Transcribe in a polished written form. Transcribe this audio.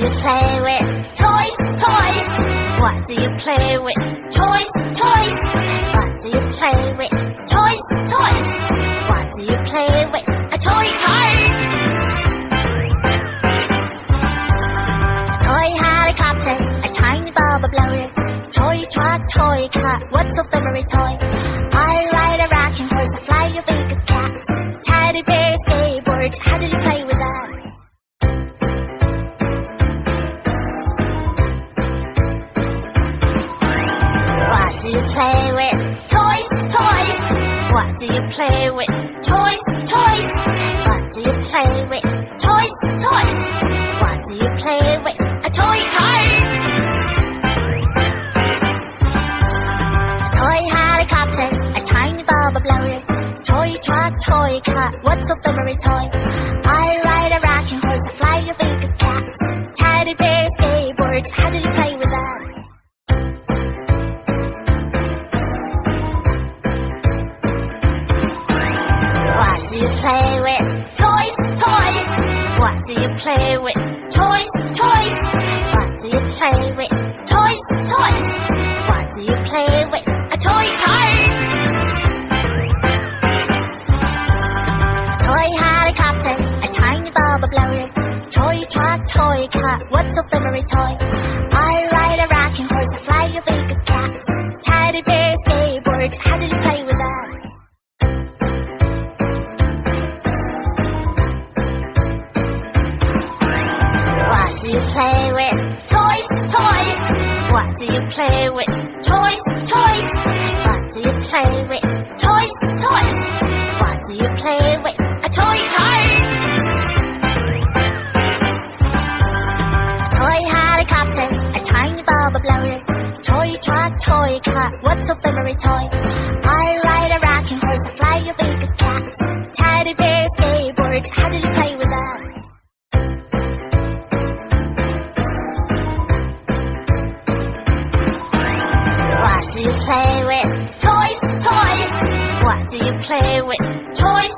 you play with? Toys, toys. What do you play with? Toys, toys. What do you play with? Toys, toys. What do you play with? A toy car. Toy helicopter, a tiny bubble blower. Toy truck, toy car. What's your favorite toy? I ride a rocking horse, I fly a big cat. Teddy bear, skateboard. How do you play with that? What do you play with? Toys, toys. What do you play with? Toys, toys. What do you play with? Toys, toys. What do you play with? A toy car. Toy helicopter, a tiny bubble blower. Toy truck, toy car. What's your favorite toy? I ride a rocking horse, I fly a big cat. Teddy bear, skateboard. How do you play with that? What do you play with? Toys, toys. What do you play with? Toys, toys. What do you play with? Toys, toys. What do you play with? A toy car. Toy helicopter, a tiny bubble blower. Toy truck, toy car. What's your favorite toy? I ride a rocking horse, I fly a big cat. Teddy bear, skateboard. How do you play with that? What do you play with? Toys, toys. What do you play with? Toys, toys. What do you play with? Toys, toys. What do you play with? A toy car. Toy helicopter, a tiny bubble blower. Toy truck, toy car. What's your favorite toy? I ride a rocking horse, I fly a big cat. Teddy bear, skateboard. How do you play with that? What do you play with? Toys, toys. What do you play with? Toys,